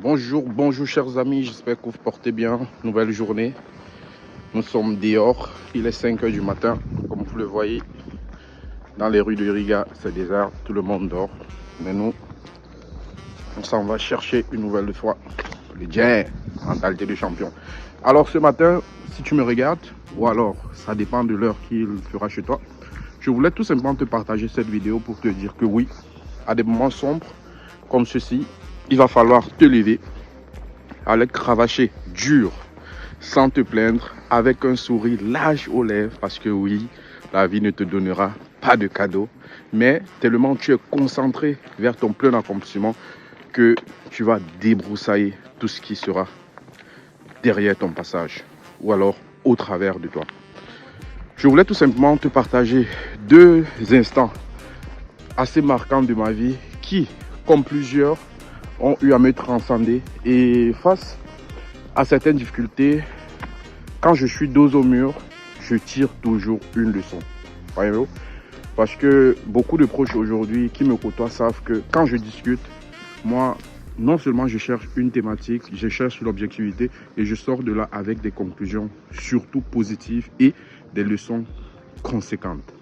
Bonjour chers amis, j'espère que vous portez bien. Nouvelle journée, nous sommes dehors, il est 5 h du matin, comme vous le voyez. Dans les rues de Riga, c'est désert, tout le monde dort. Mais nous, on s'en va chercher une nouvelle fois le gain, mentalité de champion. Alors ce matin, si tu me regardes, ou alors ça dépend de l'heure qu'il fera chez toi, je voulais tout simplement te partager cette vidéo pour te dire que oui, à des moments sombres comme ceci, il va falloir te lever, aller cravacher dur, sans te plaindre, avec un sourire large aux lèvres, parce que oui, la vie ne te donnera pas de cadeau, mais tellement tu es concentré vers ton plein accomplissement que tu vas débroussailler tout ce qui sera derrière ton passage, ou alors au travers de toi. Je voulais tout simplement te partager deux instants assez marquants de ma vie qui, comme plusieurs, ont eu à me transcender. Et face à certaines difficultés, quand je suis dos au mur, je tire toujours une leçon. Voyez-vous? Parce que beaucoup de proches aujourd'hui qui me côtoient savent que quand je discute, moi, non seulement je cherche une thématique, je cherche l'objectivité et je sors de là avec des conclusions surtout positives et des leçons conséquentes.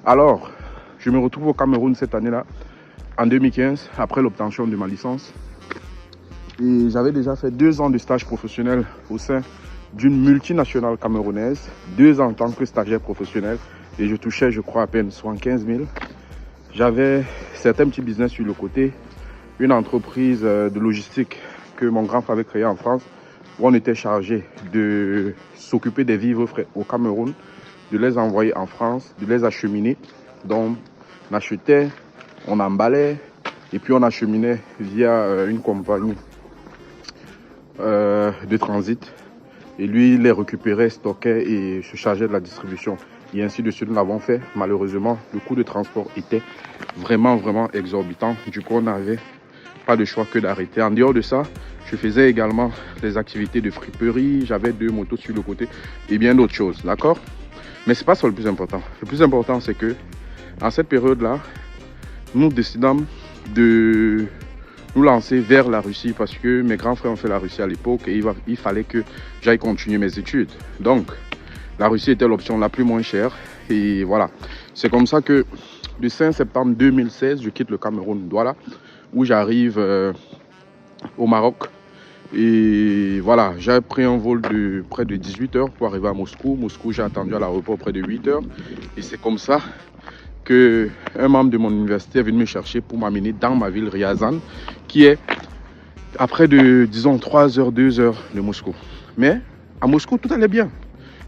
Alors, je me retrouve au Cameroun cette année-là, en 2015, après l'obtention de ma licence. Et j'avais déjà fait 2 ans de stage professionnel au sein d'une multinationale camerounaise, 2 ans en tant que stagiaire professionnel, et je touchais, je crois, à peine 75 000. J'avais certains petits business sur le côté, une entreprise de logistique que mon grand frère avait créée en France, où on était chargé de s'occuper des vivres frais au Cameroun, de les envoyer en France, de les acheminer. Donc, on achetait, on emballait, et puis on acheminait via une compagnie de transit. Et lui, il les récupérait, stockait et se chargeait de la distribution. Et ainsi de suite, nous l'avons fait. Malheureusement, le coût de transport était vraiment exorbitant. Du coup, on n'avait pas de choix que d'arrêter. En dehors de ça, je faisais également des activités de friperie. J'avais 2 motos sur le côté et bien d'autres choses. D'accord? Mais c'est pas ça le plus important. Le plus important, c'est que en cette période-là, nous décidons de nous lancer vers la Russie parce que mes grands frères ont fait la Russie à l'époque et il fallait que j'aille continuer mes études. Donc, la Russie était l'option la plus moins chère et voilà. C'est comme ça que le 5 septembre 2016, je quitte le Cameroun, Douala, où j'arrive au Maroc. Et voilà, j'ai pris un vol de près de 18 h pour arriver à Moscou. Moscou, j'ai attendu à l'aéroport près de 8 h. Et c'est comme ça que un membre de mon université est venu me chercher pour m'amener dans ma ville, Ryazan, qui est à près de, disons, 3 h, 2 h de Moscou. Mais à Moscou, tout allait bien.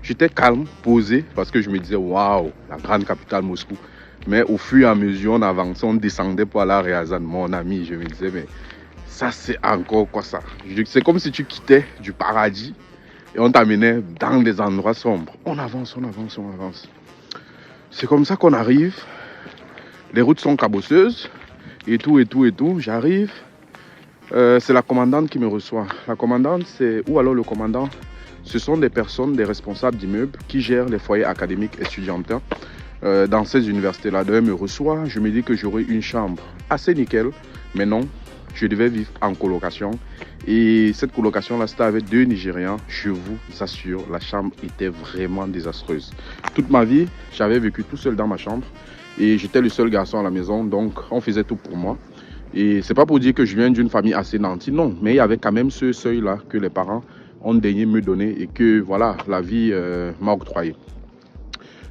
J'étais calme, posé, parce que je me disais, waouh, la grande capitale Moscou. Mais au fur et à mesure, on avançait, on descendait pour aller à Ryazan. Mon ami, je me disais, mais ça, c'est encore quoi ça? C'est comme si tu quittais du paradis et on t'amenait dans des endroits sombres. On avance. C'est comme ça qu'on arrive. Les routes sont cabosseuses et tout. J'arrive. C'est la commandante qui me reçoit. La commandante, ou alors le commandant, ce sont des personnes, des responsables d'immeubles qui gèrent les foyers académiques étudiantins dans ces universités-là. Elle me reçoit. Je me dis que j'aurai une chambre assez nickel, mais non. Je devais vivre en colocation et cette colocation-là, c'était avec 2 Nigérians. Je vous assure, la chambre était vraiment désastreuse. Toute ma vie, j'avais vécu tout seul dans ma chambre et j'étais le seul garçon à la maison, donc on faisait tout pour moi. Et c'est pas pour dire que je viens d'une famille assez nantie, non, mais il y avait quand même ce seuil-là que les parents ont daigné me donner et que voilà, la vie m'a octroyé.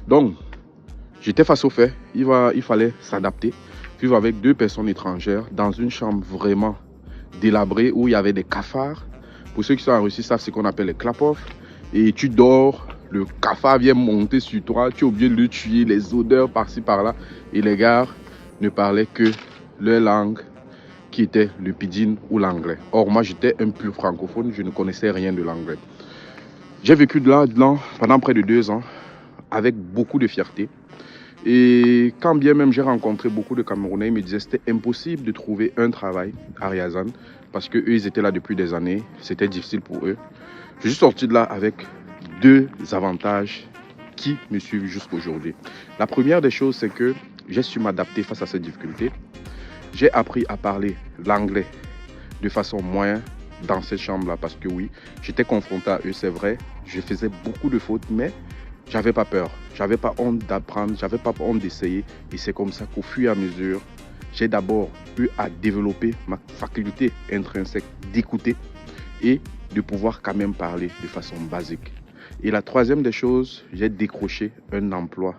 Donc, j'étais face au fait, il fallait s'adapter. Vivre avec 2 personnes étrangères dans une chambre vraiment délabrée où il y avait des cafards. Pour ceux qui sont en Russie, savent ce qu'on appelle les klapov. Et tu dors, le cafard vient monter sur toi, tu es obligé de le tuer, les odeurs par-ci par-là. Et les gars ne parlaient que leur langue qui était le pidgin ou l'anglais. Or, moi j'étais un pur francophone, je ne connaissais rien de l'anglais. J'ai vécu de là pendant près de 2 ans avec beaucoup de fierté. Et quand bien même j'ai rencontré beaucoup de Camerounais, ils me disaient que c'était impossible de trouver un travail à Ryazan parce qu'eux, ils étaient là depuis des années, c'était difficile pour eux. Je suis sorti de là avec 2 avantages qui me suivent jusqu'à aujourd'hui. La première des choses, c'est que j'ai su m'adapter face à ces difficultés. J'ai appris à parler l'anglais de façon moyenne dans cette chambre-là, parce que oui, j'étais confronté à eux, c'est vrai, je faisais beaucoup de fautes, mais j'avais pas peur, j'avais pas honte d'apprendre, j'avais pas honte d'essayer, et c'est comme ça qu'au fur et à mesure, j'ai d'abord eu à développer ma faculté intrinsèque d'écouter et de pouvoir quand même parler de façon basique. Et la troisième des choses, j'ai décroché un emploi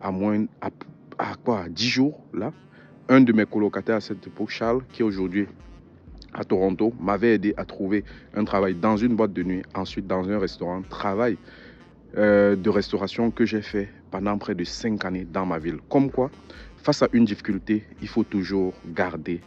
à moins, à quoi, 10 jours, là. Un de mes colocataires à cette époque, Charles, qui est aujourd'hui à Toronto, m'avait aidé à trouver un travail dans une boîte de nuit, ensuite dans un restaurant, travail de restauration que j'ai fait pendant près de 5 années dans ma ville. Comme quoi, face à une difficulté, il faut toujours garder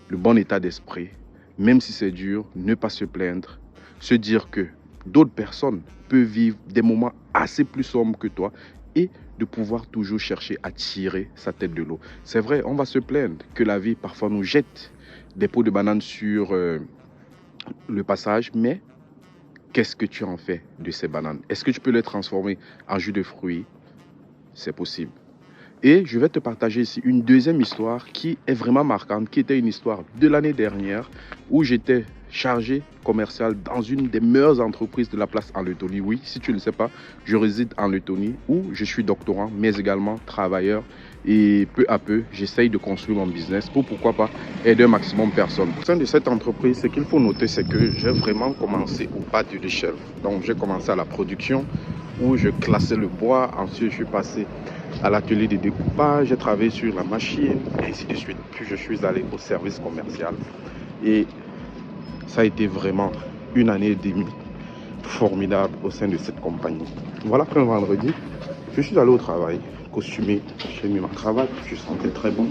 le bon état d'esprit, même si c'est dur, ne pas se plaindre, se dire que d'autres personnes peuvent vivre des moments assez plus sombres que toi et de pouvoir toujours chercher à tirer sa tête de l'eau. C'est vrai, on va se plaindre que la vie parfois nous jette des pots de banane sur le passage, mais qu'est-ce que tu en fais de ces bananes? Est-ce que tu peux les transformer en jus de fruits? C'est possible. Et je vais te partager ici une deuxième histoire qui est vraiment marquante, qui était une histoire de l'année dernière où j'étais chargé commercial dans une des meilleures entreprises de la place en Lettonie. Oui, si tu ne le sais pas, je réside en Lettonie où je suis doctorant, mais également travailleur. Et peu à peu, j'essaye de construire mon business pour, pourquoi pas, aider un maximum de personnes. Au sein de cette entreprise, ce qu'il faut noter, c'est que j'ai vraiment commencé au bas de l'échelle. Donc, j'ai commencé à la production où je classais le bois. Ensuite, je suis passé à l'atelier de découpage, j'ai travaillé sur la machine, et ainsi de suite. Puis je suis allé au service commercial. Et ça a été vraiment une année et demie formidable au sein de cette compagnie. Voilà qu'un vendredi, je suis allé au travail, costumé, j'ai mis ma cravate, je sentais très bon.